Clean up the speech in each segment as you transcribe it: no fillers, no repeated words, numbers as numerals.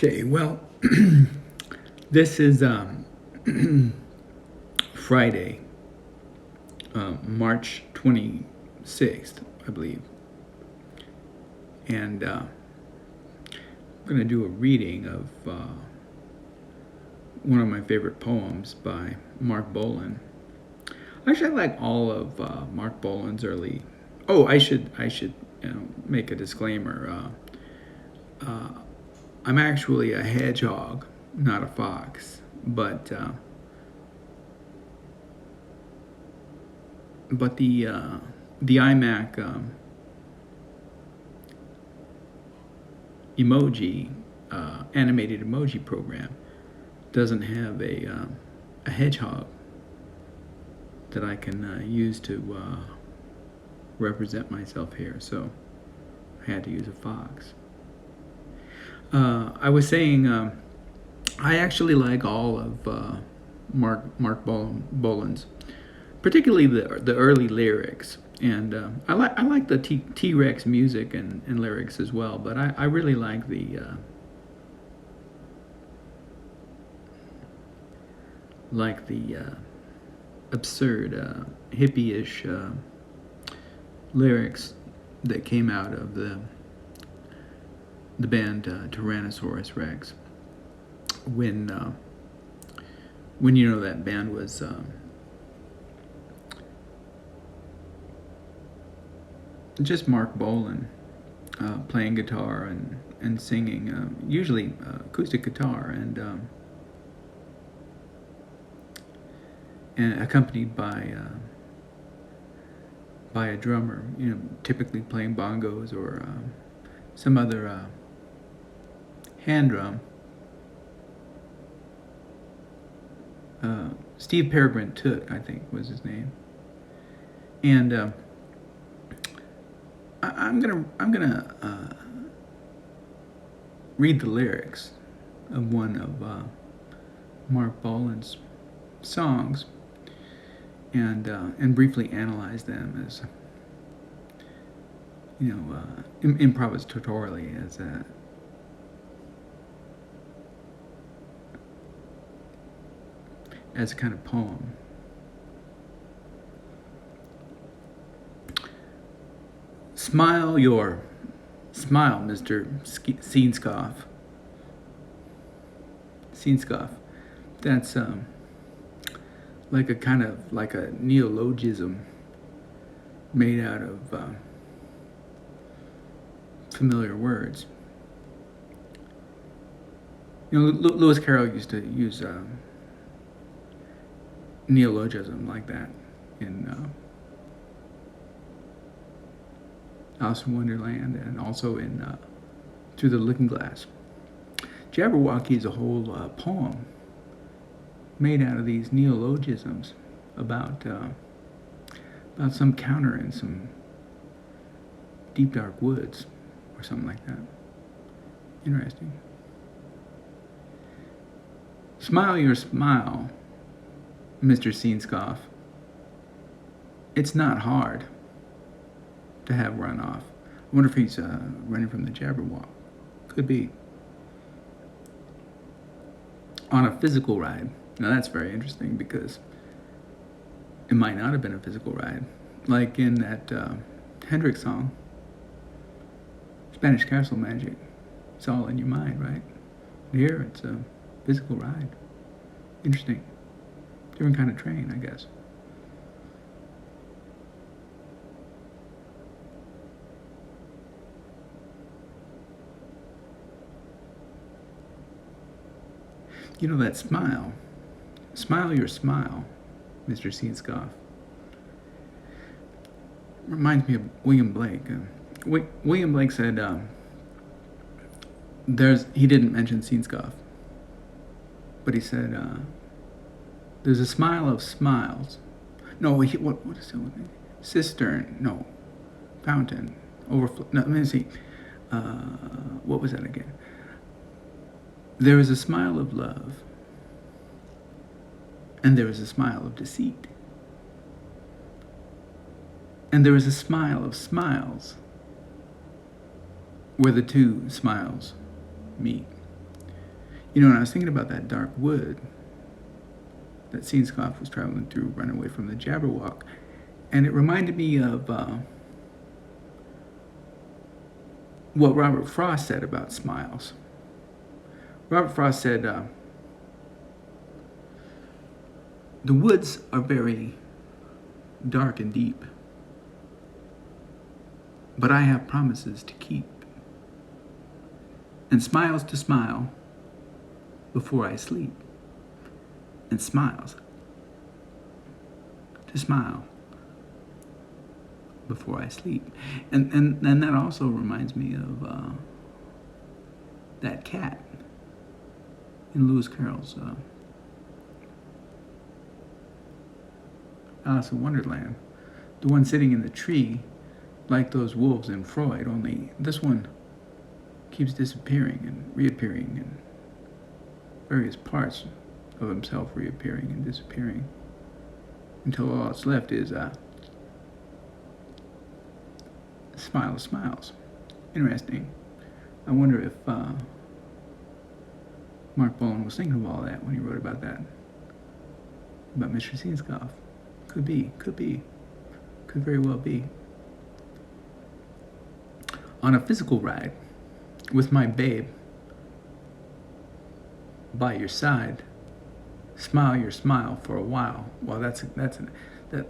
Okay, well, this is Friday, March 26th, I believe. And I'm going to do a reading of one of my favorite poems by Marc Bolan. Actually, I like all of Marc Bolan's early... Oh, I should make a disclaimer. I'm actually a hedgehog, not a fox, but the iMac emoji animated emoji program doesn't have a hedgehog that I can use to represent myself here, so I had to use a fox. I was saying I actually like all of Marc Bolan's, particularly the early lyrics, and I like the T-Rex music and lyrics as well. But I really like the absurd hippie-ish lyrics that came out of the band Tyrannosaurus Rex, when you know that band was just Marc Bolan playing guitar and singing, usually acoustic guitar, and accompanied by a drummer, typically playing bongos or some other hand drum. Steve Peregrine Took, I think, was his name. And I'm gonna read the lyrics of one of Marc Bolan's songs, and briefly analyze them as improvisatorily as a kind of poem. Smile, Mister Scenescof. Scenescof. That's like a neologism made out of familiar words. Lewis Carroll used to use neologism like that in Alice in Wonderland, and also in Through the Looking Glass. Jabberwocky is a whole poem made out of these neologisms about some counter in some deep dark woods or something like that. Interesting. Smile your smile, Mister Scenescof. It's not hard to have runoff. I wonder if he's running from the Jabberwock. Could be. On a physical ride. Now that's very interesting, because it might not have been a physical ride. Like in that Hendrix song, Spanish Castle Magic. It's all in your mind, right? Here it's a physical ride. Interesting. Different kind of train, I guess. That smile. Smile your smile, Mister Scenescof. Reminds me of William Blake. William Blake said he didn't mention Scenescof, but he said there's a smile of smiles. No, what is it? Cistern, no. Fountain, overflow. No, let me see. What was that again? There is a smile of love, and there is a smile of deceit, and there is a smile of smiles, where the two smiles meet. You know, when I was thinking about that dark wood that Scenescof was traveling through, running away from the Jabberwock, and it reminded me of what Robert Frost said about smiles. Robert Frost said, the woods are very dark and deep, but I have promises to keep, and smiles to smile before I sleep, and smiles to smile before I sleep. And that also reminds me of that cat in Lewis Carroll's Alice in Wonderland. The one sitting in the tree, like those wolves in Freud, only this one keeps disappearing and reappearing, and various parts of himself reappearing and disappearing, until all that's left is smile of smiles. Interesting. I wonder if Marc Bolan was thinking of all that when he wrote about that, about Mister Scenescof. Could be, could very well be. On a physical ride with my babe by your side, smile your smile for a while. Well, that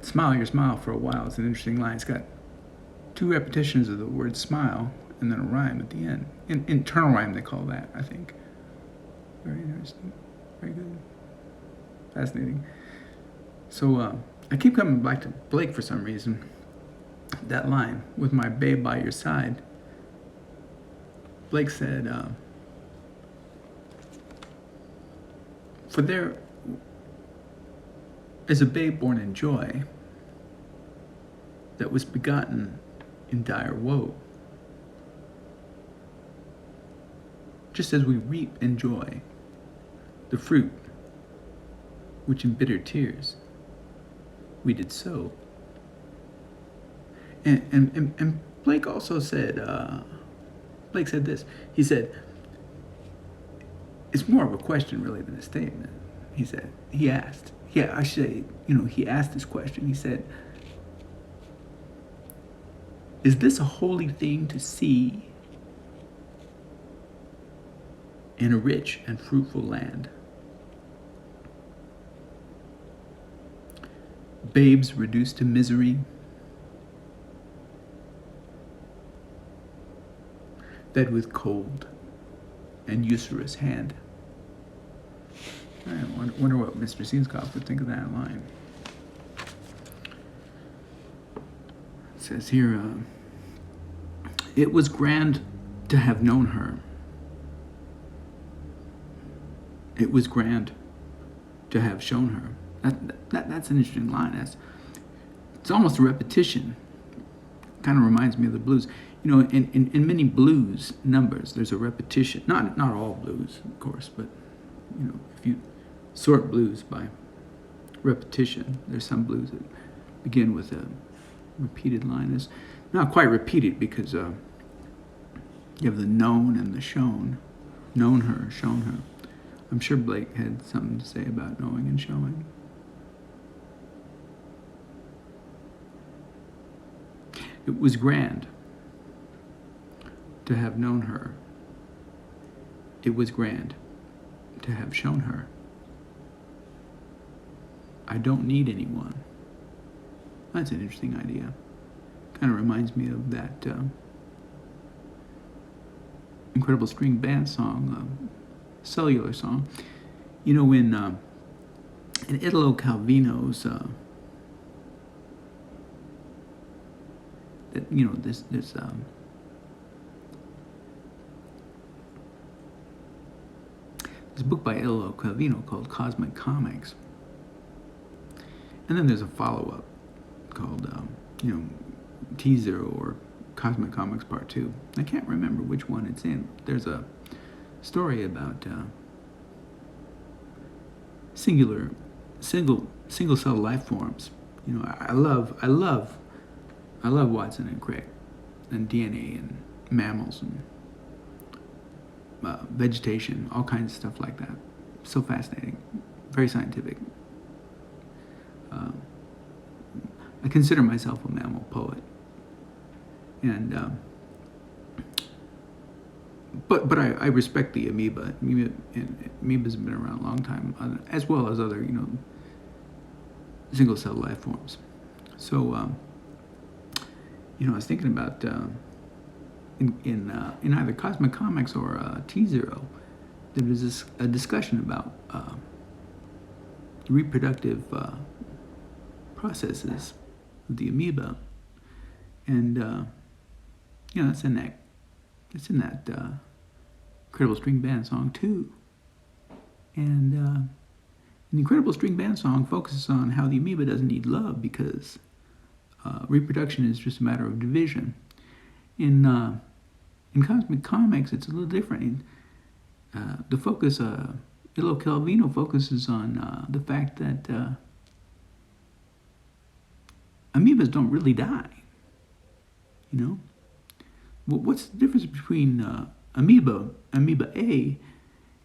smile your smile for a while is an interesting line. It's got 2 repetitions of the word smile and then a rhyme at the end. Internal rhyme, they call that, I think. Very interesting. Very good. Fascinating. So I keep coming back to Blake for some reason. That line, with my babe by your side. Blake said, for there is a babe born in joy that was begotten in dire woe. Just as we reap in joy the fruit which in bitter tears we did sow. And Blake also said, Blake said this. He said, it's more of a question really than a statement. He said, he asked, yeah, I should say, he asked this question. He said, is this a holy thing to see in a rich and fruitful land? Babes reduced to misery, fed with cold and usurious hand. I wonder what Mister Scenescof would think of that line. It says here, it was grand to have known her. It was grand to have shown her. That's an interesting line. It's almost a repetition. Kind of reminds me of the blues. In many blues numbers, there's a repetition. Not all blues, of course, but if you sort blues by repetition, there's some blues that begin with a repeated line. It's not quite repeated because you have the known and the shown. Known her, shown her. I'm sure Blake had something to say about knowing and showing. It was grand to have known her. It was grand to have shown her. I don't need anyone. That's an interesting idea. Kind of reminds me of that incredible string band song, cellular song. In Italo Calvino's this book by Italo Calvino called Cosmic Comics, and then there's a follow-up called T0 or Cosmic Comics Part 2. I can't remember which one it's in. There's a story about single cell life forms. I love Watson and Crick and DNA and mammals vegetation, all kinds of stuff like that. So fascinating, very scientific. I consider myself a mammal poet, and but I respect the amoeba. Amoebas have been around a long time, as well as other single cell life forms. So I was thinking about in either Cosmic Comics or T-Zero, there was a discussion about reproductive processes of the amoeba, and it's in that Incredible String Band song too. And the Incredible String Band song focuses on how the amoeba doesn't need love because reproduction is just a matter of division. In Cosmic Comics, it's a little different. The focus, Illo Calvino focuses on the fact that amoebas don't really die. What's the difference between amoeba A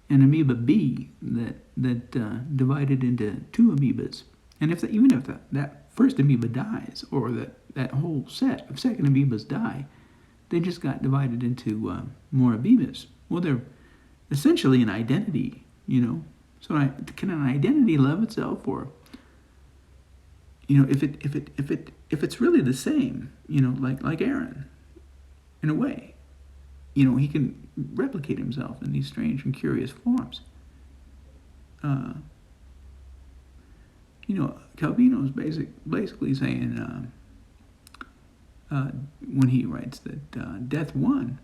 and amoeba B that divided into two amoebas? And even if that first amoeba dies, or that whole set of second amoebas die, they just got divided into more amoebas. Well, they're essentially an identity, So can an identity love itself, or if it's really the same, like Aaron, in a way, he can replicate himself in these strange and curious forms. Calvino's basically saying when he writes that death won,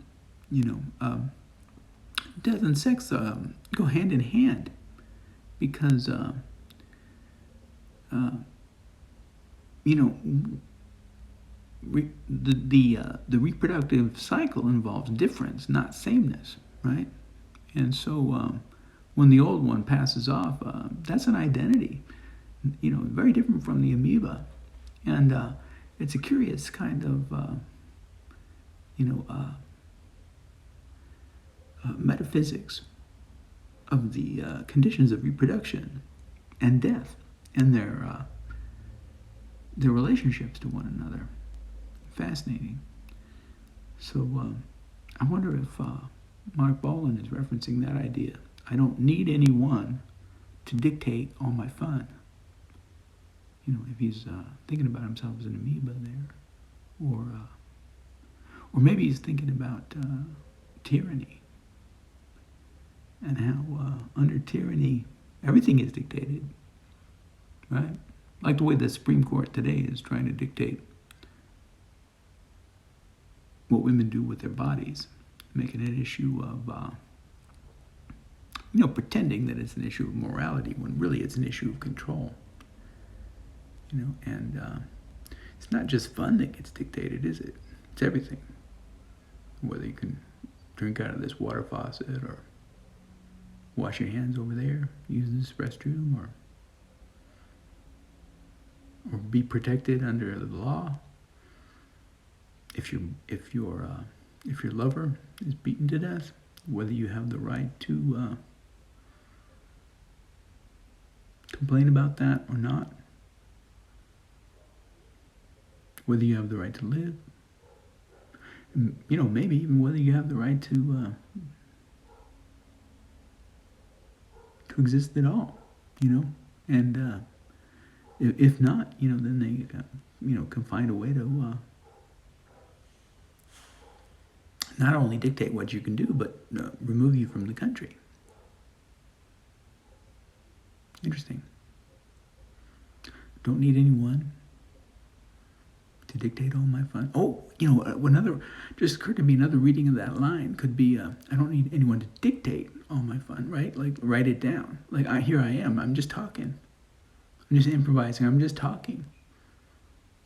death and sex go hand in hand, because the reproductive cycle involves difference, not sameness, right? And so when the old one passes off, that's an identity, very different from the amoeba. And it's a curious kind of, metaphysics of the conditions of reproduction and death and their relationships to one another. Fascinating. So I wonder if Marc Bolan is referencing that idea. I don't need anyone to dictate all my fun. If he's thinking about himself as an amoeba there, or maybe he's thinking about tyranny, and how under tyranny everything is dictated, right? Like the way the Supreme Court today is trying to dictate what women do with their bodies, making it an issue of, pretending that it's an issue of morality when really it's an issue of control. And it's not just fun that gets dictated, is it? It's everything. Whether you can drink out of this water faucet, or wash your hands over there, use this restroom, or be protected under the law. If your lover is beaten to death, whether you have the right to complain about that or not, whether you have the right to live, maybe even whether you have the right to exist at all, and if not, then they can find a way to not only dictate what you can do, but remove you from the country. Interesting. Don't need anyone to dictate all my fun. Oh, another, just occurred to me, another reading of that line could be, I don't need anyone to dictate all my fun, right? Like, write it down. Like, here I am, I'm just talking. I'm just improvising, I'm just talking.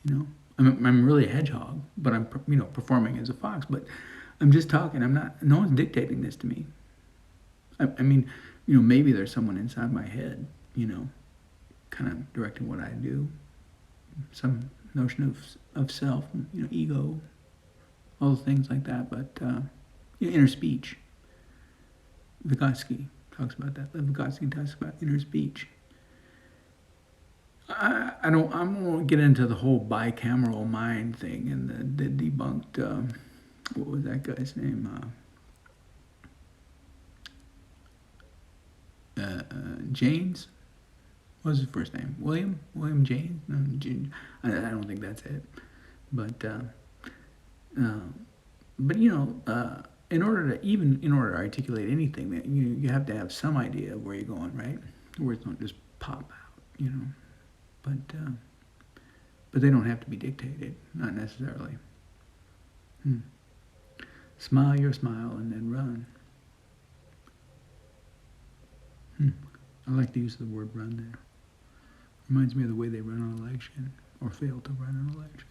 I'm really a hedgehog, but I'm, performing as a fox, but I'm just talking. No one's dictating this to me. I mean, maybe there's someone inside my head, kind of directing what I do. Some notion of self, ego, all those things like that. But inner speech. Vygotsky talks about that. Vygotsky talks about inner speech. I won't get into the whole bicameral mind thing and the debunked, what was that guy's name? James? What was his first name? William James? No, I don't think that's it. But you know, in order to articulate anything, that you have to have some idea of where you're going, right? Words don't just pop out, you know. But they don't have to be dictated, not necessarily. Smile your smile and then run. I like the use of the word run there. Reminds me of the way they run an election, or fail to run an election.